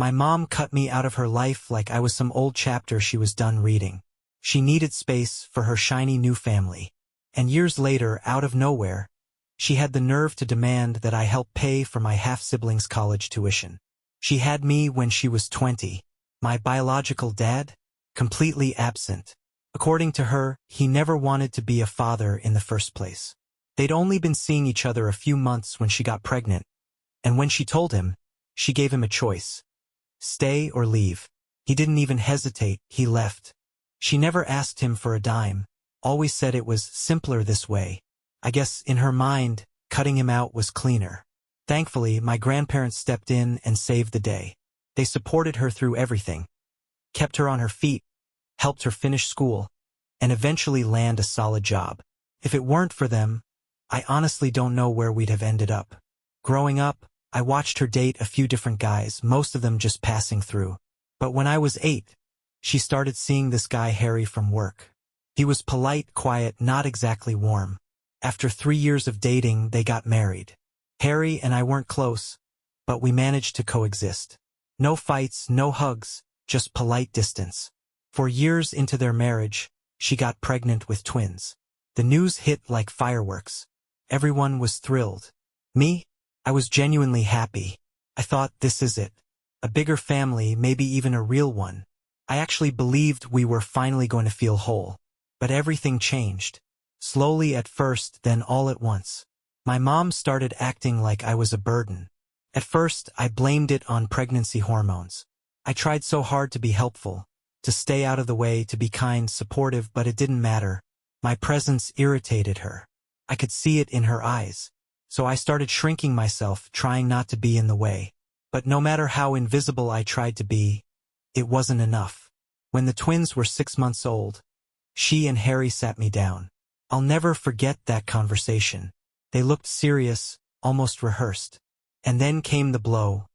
My mom cut me out of her life like I was some old chapter she was done reading. She needed space for her shiny new family. And years later, out of nowhere, she had the nerve to demand that I help pay for my half-sibling's college tuition. She had me when she was 20. My biological dad? Completely absent. According to her, he never wanted to be a father in the first place. They'd only been seeing each other a few months when she got pregnant, and when she told him, she gave him a choice. Stay or leave. He didn't even hesitate, he left. She never asked him for a dime, always said it was simpler this way. I guess in her mind, cutting him out was cleaner. Thankfully, my grandparents stepped in and saved the day. They supported her through everything, kept her on her feet, helped her finish school, and eventually land a solid job. If it weren't for them, I honestly don't know where we'd have ended up. Growing up, I watched her date a few different guys, most of them just passing through. But when I was 8, she started seeing this guy Harry from work. He was polite, quiet, not exactly warm. After 3 years of dating, they got married. Harry and I weren't close, but we managed to coexist. No fights, no hugs, just polite distance. 4 years into their marriage, she got pregnant with twins. The news hit like fireworks. Everyone was thrilled. Me? I was genuinely happy. I thought, this is it. A bigger family, maybe even a real one. I actually believed we were finally going to feel whole. But everything changed. Slowly at first, then all at once. My mom started acting like I was a burden. At first, I blamed it on pregnancy hormones. I tried so hard to be helpful, to stay out of the way, to be kind, supportive, but it didn't matter. My presence irritated her. I could see it in her eyes. So I started shrinking myself, trying not to be in the way. But no matter how invisible I tried to be, it wasn't enough. When the twins were 6 months old, she and Harry sat me down. I'll never forget that conversation. They looked serious, almost rehearsed. And then came the blow.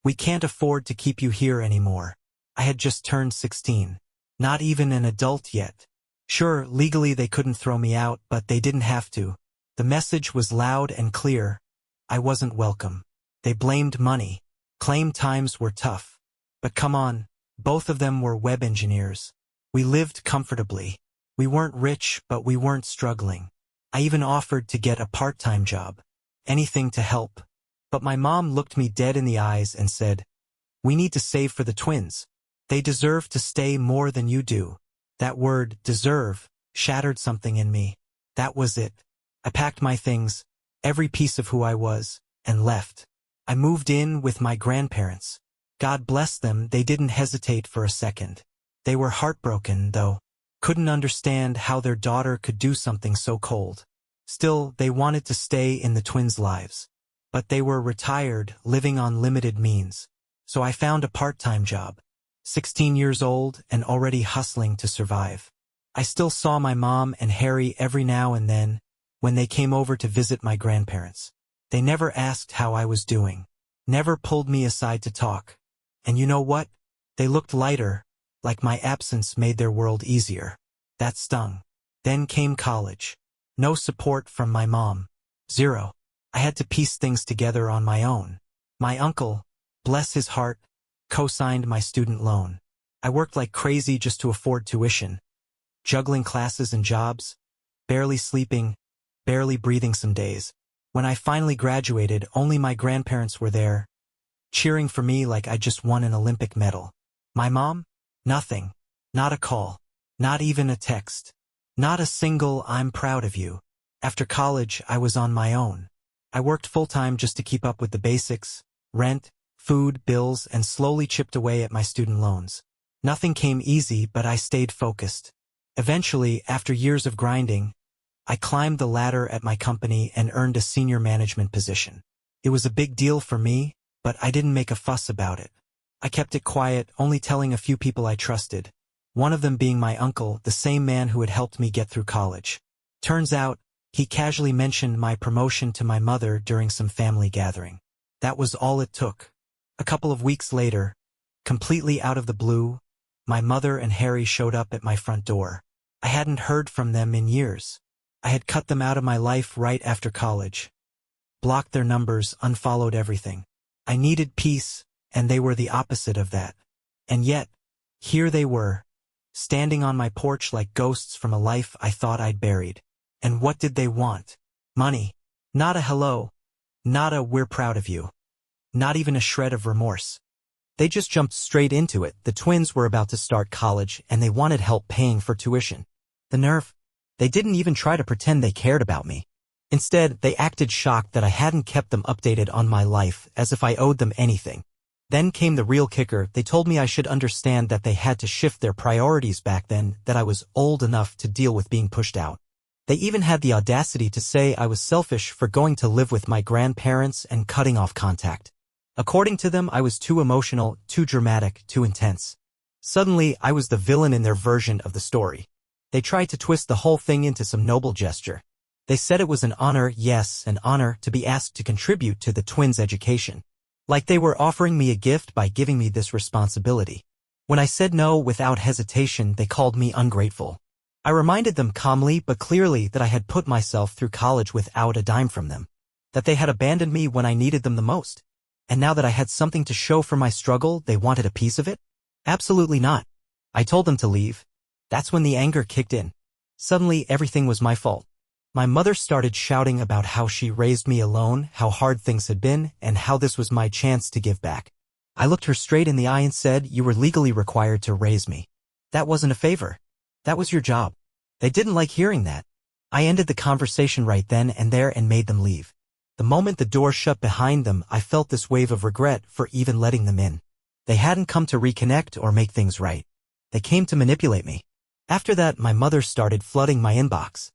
We can't afford to keep you here anymore. I had just turned 16. Not even an adult yet. Sure, legally they couldn't throw me out, but they didn't have to. The message was loud and clear. I wasn't welcome. They blamed money. Claimed times were tough. But come on, both of them were web engineers. We lived comfortably. We weren't rich, but we weren't struggling. I even offered to get a part-time job. Anything to help. But my mom looked me dead in the eyes and said, "We need to save for the twins. They deserve to stay more than you do." That word, deserve, shattered something in me. That was it. I packed my things, every piece of who I was, and left. I moved in with my grandparents. God bless them, they didn't hesitate for a second. They were heartbroken, though. Couldn't understand how their daughter could do something so cold. Still, they wanted to stay in the twins' lives. But they were retired, living on limited means. So I found a part-time job. 16 years old and already hustling to survive. I still saw my mom and Harry every now and then when they came over to visit my grandparents. They never asked how I was doing. Never pulled me aside to talk. And you know what? They looked lighter, like my absence made their world easier. That stung. Then came college. No support from my mom. Zero. I had to piece things together on my own. My uncle, bless his heart, co-signed my student loan. I worked like crazy just to afford tuition. Juggling classes and jobs. Barely sleeping, barely breathing some days. When I finally graduated, only my grandparents were there, cheering for me like I just won an Olympic medal. My mom? Nothing. Not a call. Not even a text. Not a single "I'm proud of you." After college, I was on my own. I worked full-time just to keep up with the basics, rent, food, bills, and slowly chipped away at my student loans. Nothing came easy, but I stayed focused. Eventually, after years of grinding, I climbed the ladder at my company and earned a senior management position. It was a big deal for me, but I didn't make a fuss about it. I kept it quiet, only telling a few people I trusted, one of them being my uncle, the same man who had helped me get through college. Turns out, he casually mentioned my promotion to my mother during some family gathering. That was all it took. A couple of weeks later, completely out of the blue, my mother and Harry showed up at my front door. I hadn't heard from them in years. I had cut them out of my life right after college. Blocked their numbers, unfollowed everything. I needed peace, and they were the opposite of that. And yet, here they were, standing on my porch like ghosts from a life I thought I'd buried. And what did they want? Money. Not a hello. Not a "we're proud of you." Not even a shred of remorse. They just jumped straight into it. The twins were about to start college, and they wanted help paying for tuition. The nerve. They didn't even try to pretend they cared about me. Instead, they acted shocked that I hadn't kept them updated on my life, as if I owed them anything. Then came the real kicker. They told me I should understand that they had to shift their priorities back then, that I was old enough to deal with being pushed out. They even had the audacity to say I was selfish for going to live with my grandparents and cutting off contact. According to them, I was too emotional, too dramatic, too intense. Suddenly, I was the villain in their version of the story. They tried to twist the whole thing into some noble gesture. They said it was an honor, yes, an honor, to be asked to contribute to the twins' education. Like they were offering me a gift by giving me this responsibility. When I said no without hesitation, they called me ungrateful. I reminded them calmly but clearly that I had put myself through college without a dime from them. That they had abandoned me when I needed them the most. And now that I had something to show for my struggle, they wanted a piece of it? Absolutely not. I told them to leave. That's when the anger kicked in. Suddenly, everything was my fault. My mother started shouting about how she raised me alone, how hard things had been, and how this was my chance to give back. I looked her straight in the eye and said, "You were legally required to raise me. That wasn't a favor. That was your job." They didn't like hearing that. I ended the conversation right then and there and made them leave. The moment the door shut behind them, I felt this wave of regret for even letting them in. They hadn't come to reconnect or make things right. They came to manipulate me. After that, my mother started flooding my inbox.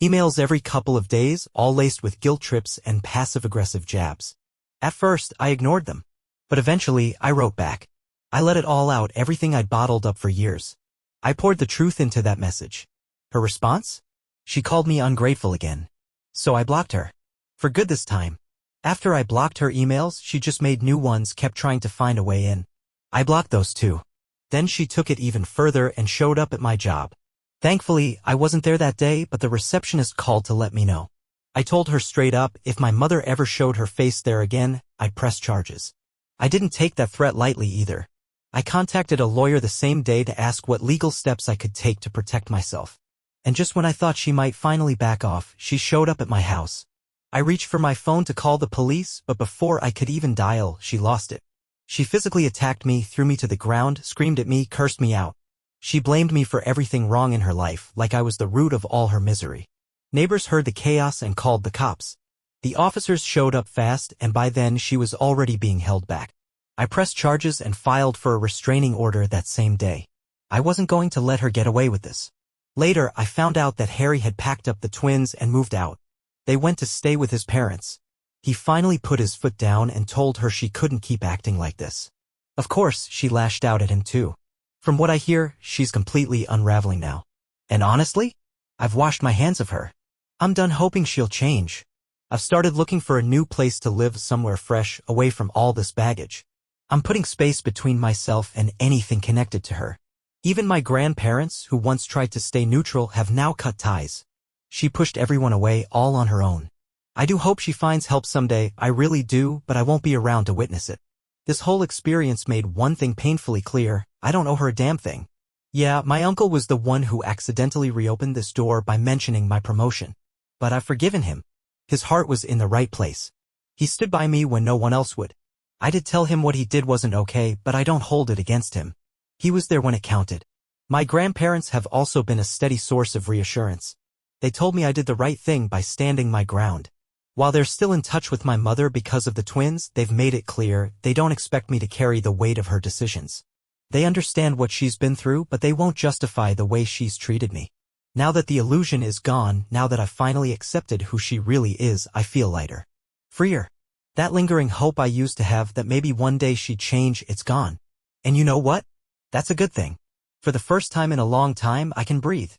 Emails every couple of days, all laced with guilt trips and passive-aggressive jabs. At first, I ignored them. But eventually, I wrote back. I let it all out, everything I'd bottled up for years. I poured the truth into that message. Her response? She called me ungrateful again. So I blocked her. For good this time. After I blocked her emails, she just made new ones, kept trying to find a way in. I blocked those too. Then she took it even further and showed up at my job. Thankfully, I wasn't there that day, but the receptionist called to let me know. I told her straight up, if my mother ever showed her face there again, I'd press charges. I didn't take that threat lightly either. I contacted a lawyer the same day to ask what legal steps I could take to protect myself. And just when I thought she might finally back off, she showed up at my house. I reached for my phone to call the police, but before I could even dial, she lost it. She physically attacked me, threw me to the ground, screamed at me, cursed me out. She blamed me for everything wrong in her life, like I was the root of all her misery. Neighbors heard the chaos and called the cops. The officers showed up fast, and by then she was already being held back. I pressed charges and filed for a restraining order that same day. I wasn't going to let her get away with this. Later, I found out that Harry had packed up the twins and moved out. They went to stay with his parents. He finally put his foot down and told her she couldn't keep acting like this. Of course, she lashed out at him too. From what I hear, she's completely unraveling now. And honestly, I've washed my hands of her. I'm done hoping she'll change. I've started looking for a new place to live, somewhere fresh, away from all this baggage. I'm putting space between myself and anything connected to her. Even my grandparents, who once tried to stay neutral, have now cut ties. She pushed everyone away, all on her own. I do hope she finds help someday, I really do, but I won't be around to witness it. This whole experience made one thing painfully clear: I don't owe her a damn thing. Yeah, my uncle was the one who accidentally reopened this door by mentioning my promotion. But I've forgiven him. His heart was in the right place. He stood by me when no one else would. I did tell him what he did wasn't okay, but I don't hold it against him. He was there when it counted. My grandparents have also been a steady source of reassurance. They told me I did the right thing by standing my ground. While they're still in touch with my mother because of the twins, they've made it clear they don't expect me to carry the weight of her decisions. They understand what she's been through, but they won't justify the way she's treated me. Now that the illusion is gone, now that I've finally accepted who she really is, I feel lighter. Freer. That lingering hope I used to have that maybe one day she'd change, it's gone. And you know what? That's a good thing. For the first time in a long time, I can breathe.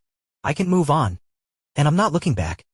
I can move on. And I'm not looking back.